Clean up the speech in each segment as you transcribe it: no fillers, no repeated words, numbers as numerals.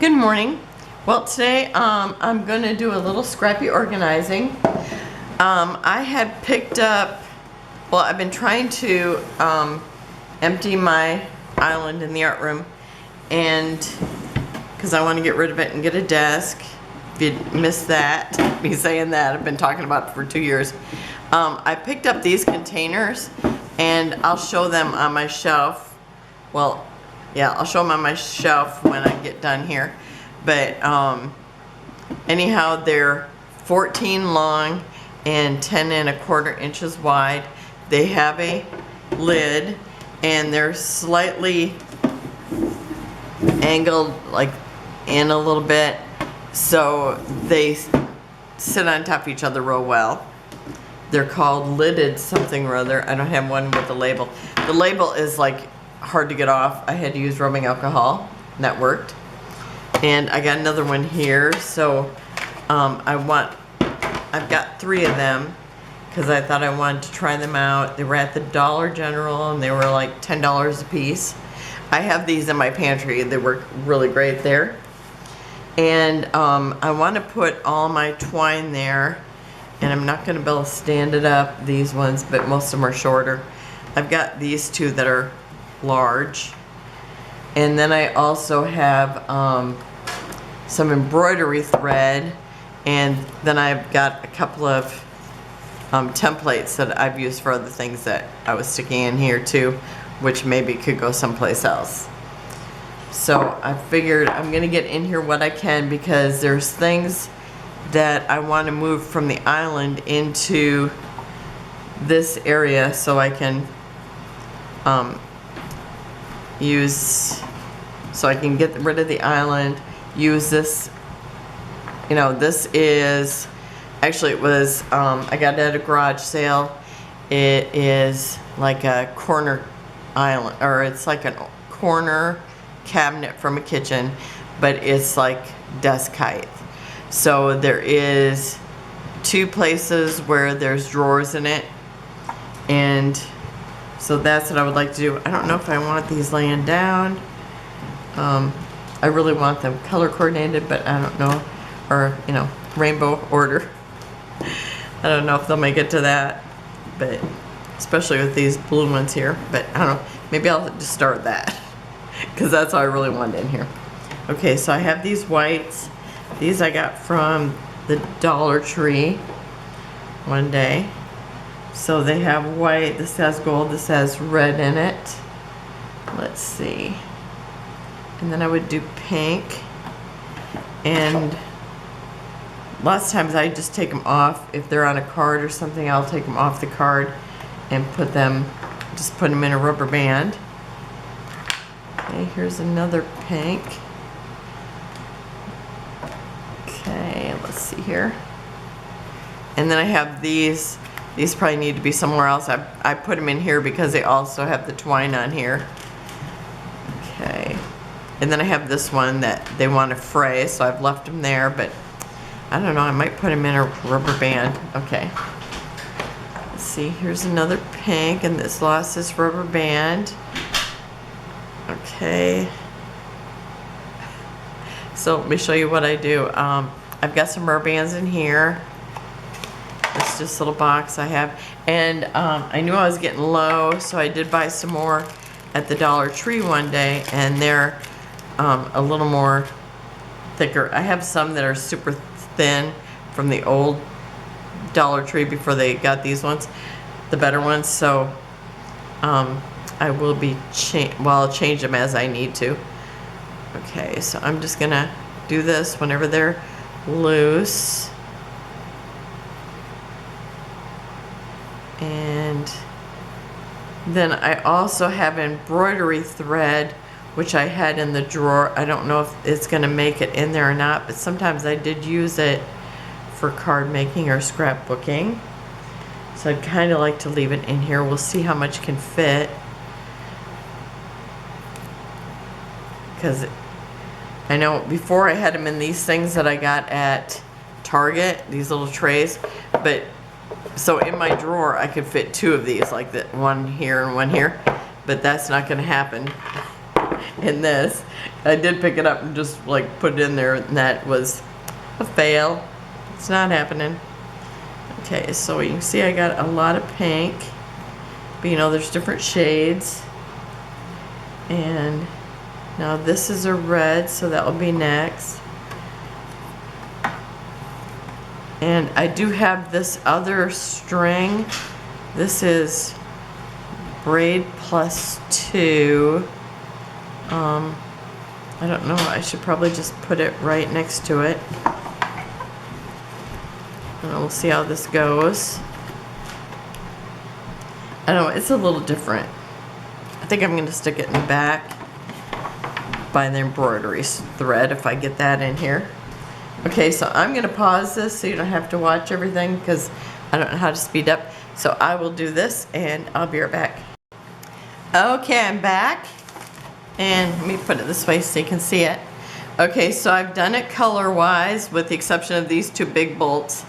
Good morning. Well, today I'm going to do a little scrappy organizing. I had picked up, well, I've been trying to empty my island in the art room, and because I want to get rid of it and get a desk. If you missed that, me saying that, I've been talking about it for 2 years. I picked up these containers, and I'll show them on my shelf. Well, yeah, I'll show them on my shelf when I get done here. But anyhow, they're 14 long and 10 1/4 inches wide. They have a lid, and they're slightly angled, like in a little bit, so they sit on top of each other real well. They're called lidded something or other. I don't have one with the label. The label is like hard to get off. I had to use rubbing alcohol, and that worked. And I got another one here, so I've got 3 of them because I thought I wanted to try them out. They were at the Dollar General, and they were like $10 a piece. I have these in my pantry. They work really great there. And I want to put all my twine there, and I'm not going to be able to stand it up, these ones, but most of them are shorter. I've got these 2 that are large, and then I also have some embroidery thread, and then I've got a couple of templates that I've used for other things that I was sticking in here too, which maybe could go someplace else. So I figured I'm gonna get in here what I can, because there's things that I want to move from the island into this area so I can so I can get rid of the island, use this. You know, this is, actually it was, I got it at a garage sale. It is like a corner island, or it's like a corner cabinet from a kitchen, but it's like desk height. So there is 2 places where there's drawers in it, and so that's what I would like to do. I don't know if I want these laying down. I really want them color coordinated, but I don't know, or you know, rainbow order. I don't know if they'll make it to that, but especially with these blue ones here. But I don't know, maybe I'll just start with that because that's all I really want in here. Okay, so I have these whites. These I got from the Dollar Tree one day. So they have white, this has gold, this has red in it. Let's see. And then I would do pink. And lots of times I just take them off. If they're on a card or something, I'll take them off the card and put them in a rubber band. Okay, here's another pink. Okay, let's see here. And then I have these. These probably need to be somewhere else. I put them in here because they also have the twine on here. Okay. And then I have this one that they want to fray, so I've left them there, but I don't know, I might put them in a rubber band. Okay. Let's see, here's another pink, and this lost this rubber band. Okay. So let me show you what I do. I've got some rubber bands in here. It's just a little box I have, and I knew I was getting low, so I did buy some more at the Dollar Tree one day, and they're a little more thicker. I have some that are super thin from the old Dollar Tree before they got these ones, the better ones, so I will be I'll change them as I need to. Okay, so I'm just gonna do this whenever they're loose. And then I also have embroidery thread, which I had in the drawer. I don't know if it's going to make it in there or not, but sometimes I did use it for card making or scrapbooking. So I'd kind of like to leave it in here. We'll see how much can fit. Because I know before I had them in these things that I got at Target, these little trays, but so in my drawer I could fit 2 of these, like that, one here and one here, but that's not going to happen in this. I did pick it up and just like put it in there, and that was a fail. It's not happening. Okay, so you can see I got a lot of pink, but you know, there's different shades. And now this is a red, so that will be next. And I do have this other string. This is braid plus 2. I don't know, I should probably just put it right next to it. And we'll see how this goes. I don't know, it's a little different. I think I'm going to stick it in the back by the embroidery thread if I get that in here. Okay, so I'm going to pause this so you don't have to watch everything because I don't know how to speed up. So I will do this and I'll be right back. Okay, I'm back. And let me put it this way so you can see it. Okay, so I've done it color-wise with the exception of these 2 big bolts.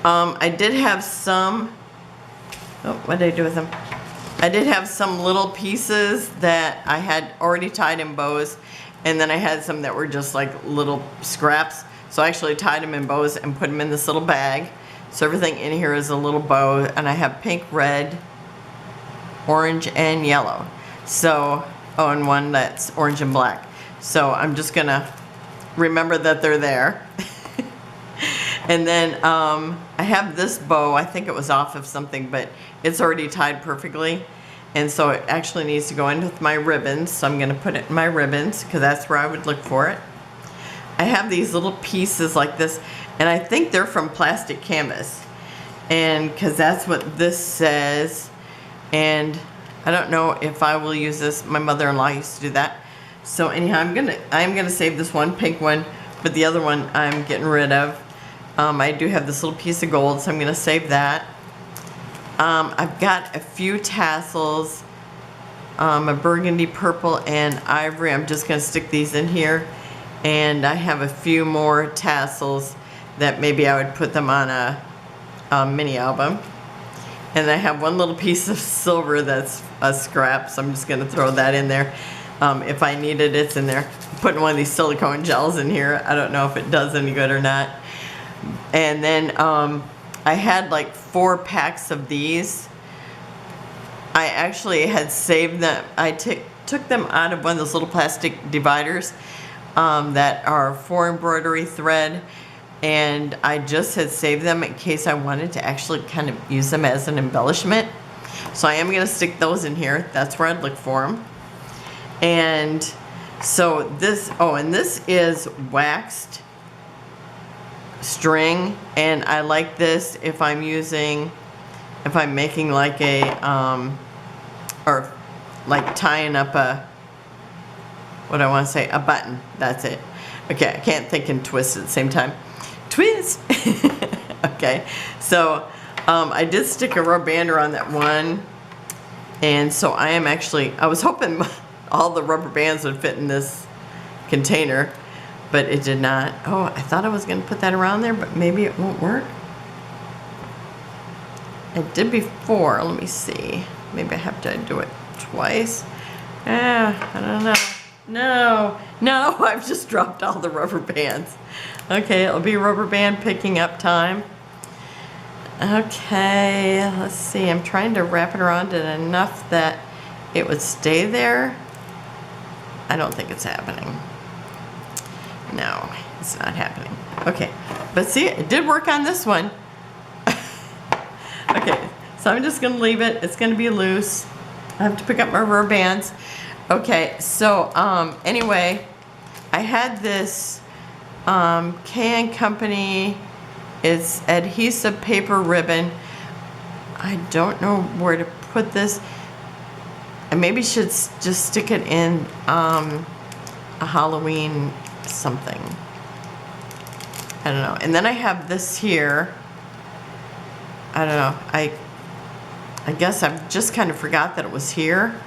I did have some, what did I do with them? I did have some little pieces that I had already tied in bows, and then I had some that were just like little scraps. So I actually tied them in bows and put them in this little bag. So everything in here is a little bow, and I have pink, red, orange, and yellow. So, oh, and one that's orange and black. So I'm just gonna remember that they're there. And then I have this bow, I think it was off of something, but it's already tied perfectly. And so it actually needs to go in with my ribbons. So I'm gonna put it in my ribbons because that's where I would look for it. I have these little pieces like this, and I think they're from plastic canvas. And because that's what this says. And I don't know if I will use this. My mother-in-law used to do that. So anyhow, I'm gonna save this one pink one, but the other one I'm getting rid of. I do have this little piece of gold, so I'm gonna save that. I've got a few tassels, a burgundy, purple, and ivory. I'm just gonna stick these in here. And I have a few more tassels that maybe I would put them on a mini album. And I have one little piece of silver that's a scrap, so I'm just gonna throw that in there. If I need it, it's in there. I'm putting one of these silicone gels in here. I don't know if it does any good or not. And then I had like 4 packs of these. I actually had saved them. I took them out of one of those little plastic dividers that are for embroidery thread. And I just had saved them in case I wanted to actually kind of use them as an embellishment. So I am going to stick those in here. That's where I'd look for them. And so this, oh, and this is waxed string. And I like this if I'm making like a, or like tying up a, what I want to say, a button. That's it. Okay, I can't think and twist at the same time. Twist! Okay, so I did stick a rubber band around that one, and so I was hoping all the rubber bands would fit in this container, but it did not. Oh, I thought I was going to put that around there, but maybe it won't work. It did before. Let me see. Maybe I have to do it twice. I don't know. No, I've just dropped all the rubber bands. Okay, it'll be rubber band picking up time. Okay, let's see. I'm trying to wrap it around it enough that it would stay there. I don't think it's happening. No, it's not happening. Okay, but see, it did work on this one. Okay, so I'm just gonna leave it. It's gonna be loose. I have to pick up my rubber bands. Okay, so anyway, I had this K & Company, it's adhesive paper ribbon. I don't know where to put this. I maybe should just stick it in a Halloween something. I don't know. And then I have this here. I don't know. I guess I've just kind of forgot that it was here.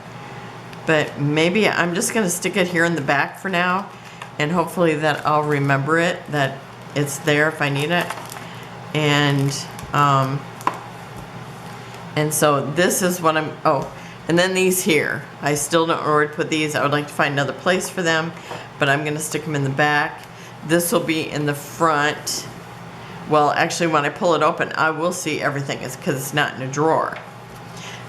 But maybe I'm just going to stick it here in the back for now. And hopefully that I'll remember it, that it's there if I need it. And so this is what and then these here. I still don't know where to put these. I would like to find another place for them. but I'm gonna stick them in the back. This will be in the front. Well, actually, when I pull it open, I will see everything. It's because it's not in a drawer.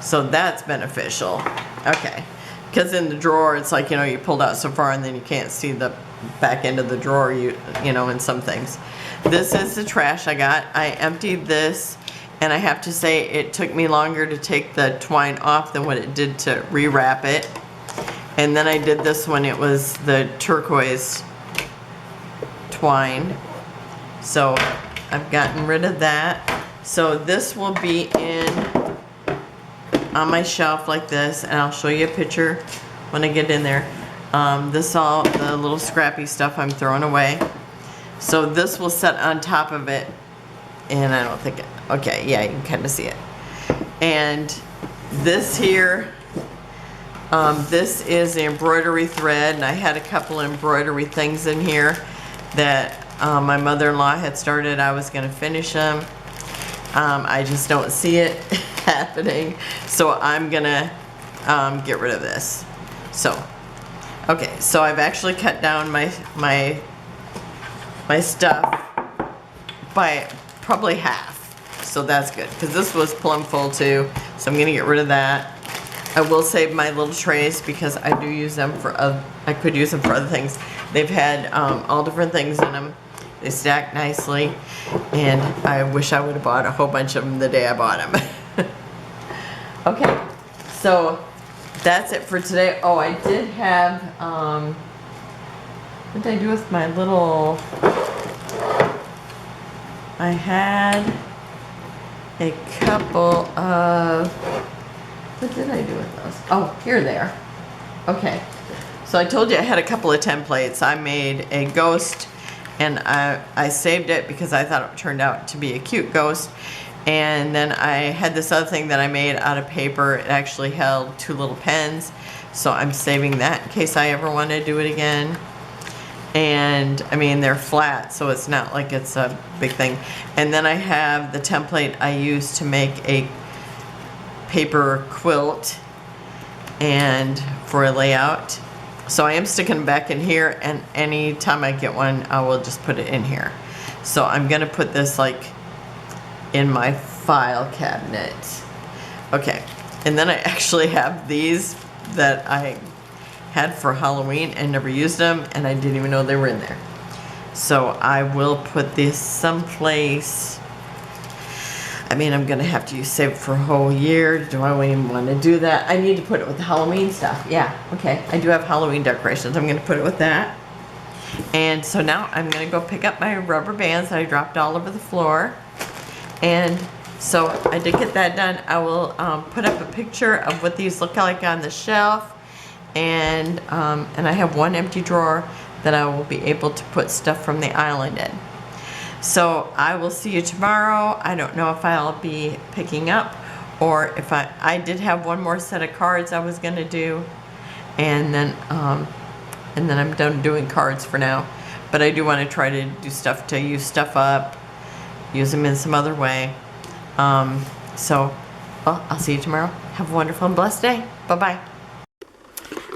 So that's beneficial. Okay. Because in the drawer, it's like, you know, you pulled out so far and then you can't see the back end of the drawer, you know, in some things. This is the trash I got. I emptied this, and I have to say it took me longer to take the twine off than what it did to rewrap it. And then I did this one. It was the turquoise twine. So I've gotten rid of that. So this will be on my shelf like this, and I'll show you a picture when I get in there. This all the little scrappy stuff I'm throwing away. So this will set on top of it, and I don't think okay, yeah, you can kind of see it. And this here, this is the embroidery thread, and I had a couple embroidery things in here that my mother-in-law had started. I was going to finish them. I just don't see it happening, so I'm gonna get rid of this. So, okay, so I've actually cut down my stuff by probably half, so that's good, because this was plumb full too, so I'm gonna get rid of that. I will save my little trays because I do use them for I could use them for other things. They've had all different things in them. They stack nicely, and I wish I would have bought a whole bunch of them the day I bought them. Okay, so that's it for today. Oh, I did have, what did I do with my little, I had a couple of, what did I do with those? Oh, here they are. Okay, so I told you I had a couple of templates. I made a ghost, and I saved it because I thought it turned out to be a cute ghost. And then I had this other thing that I made out of paper. It actually held 2 little pens, so I'm saving that in case I ever want to do it again. And I mean, they're flat, so it's not like it's a big thing. And then I have the template I used to make a paper quilt and for a layout. So I am sticking them back in here, and anytime I get one, I will just put it in here. So I'm gonna put this like in my file cabinet. Okay, and then I actually have these that I had for Halloween and never used them, and I didn't even know they were in there. So I will put this someplace. I mean, I'm gonna have to save it for a whole year. Do I even want to do that? I need to put it with the Halloween stuff. Yeah, okay, I do have Halloween decorations. I'm gonna put it with that. And so now I'm gonna go pick up my rubber bands that I dropped all over the floor. And so I did get that done. I will put up a picture of what these look like on the shelf, and I have one empty drawer that I will be able to put stuff from the island in. So I will see you tomorrow. I don't know if I'll be picking up, or if I did have one more set of cards I was gonna do, and then I'm done doing cards for now. But I do want to try to do stuff to use stuff up, use them in some other way. So, well, I'll see you tomorrow. Have a wonderful and blessed day. Bye-bye.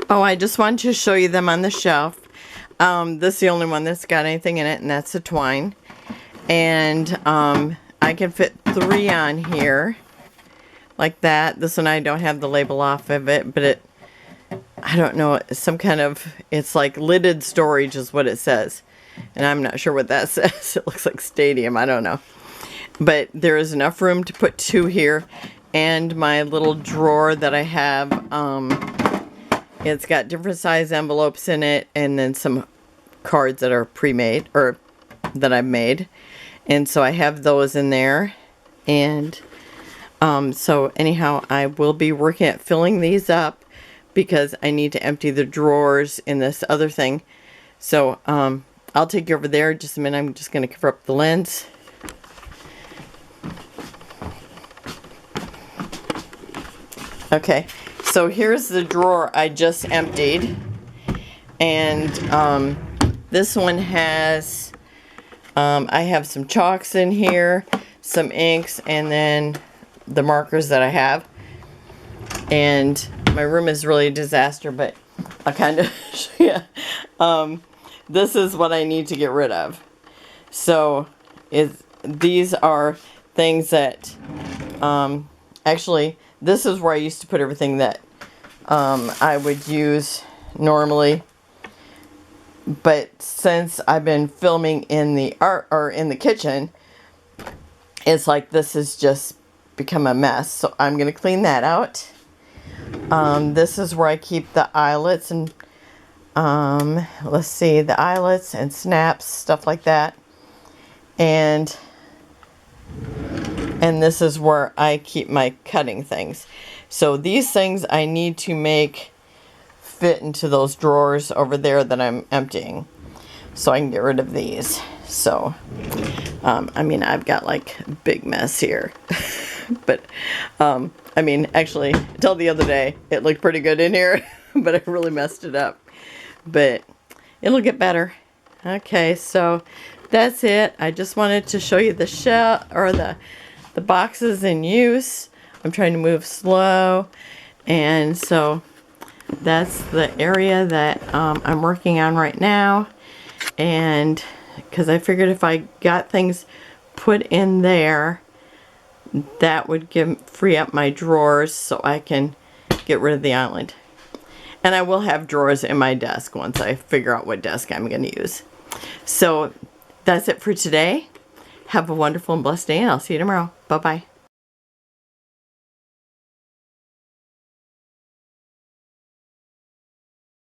Oh, I just wanted to show you them on the shelf. This is the only one that's got anything in it, and that's the twine. And I can fit 3 on here, like that. This one I don't have the label off of it, but I don't know, some kind of, it's like lidded storage is what it says. And I'm not sure what that says. It looks like stadium, I don't know. But there is enough room to put 2 here. And my little drawer that I have, it's got different size envelopes in it, and then some cards that are pre-made, or that I've made. And so I have those in there. And so anyhow, I will be working at filling these up, because I need to empty the drawers in this other thing. So I'll take you over there just a minute. I'm just going to cover up the lens. Okay, so here's the drawer I just emptied. And this one has, I have some chalks in here, some inks, and then the markers that I have. And my room is really a disaster, but I'll kind of show you. This is what I need to get rid of. So these are things that, actually, this is where I used to put everything that I would use normally. But since I've been filming in the in the kitchen, it's like this has just become a mess. So I'm going to clean that out. This is where I keep the eyelets and let's see, the eyelets and snaps, stuff like that. And this is where I keep my cutting things. So these things I need to make fit into those drawers over there that I'm emptying, so I can get rid of these. So I mean, I've got like a big mess here. But I mean, actually, until the other day it looked pretty good in here. But I really messed it up. But it'll get better. Okay, so that's it. I just wanted to show you the shelf, or the boxes in use. I'm trying to move slow, and so that's the area that I'm working on right now. And because I figured if I got things put in there, that would free up my drawers so I can get rid of the island. And I will have drawers in my desk once I figure out what desk I'm going to use. So that's it for today. Have a wonderful and blessed day, and I'll see you tomorrow. Bye-bye.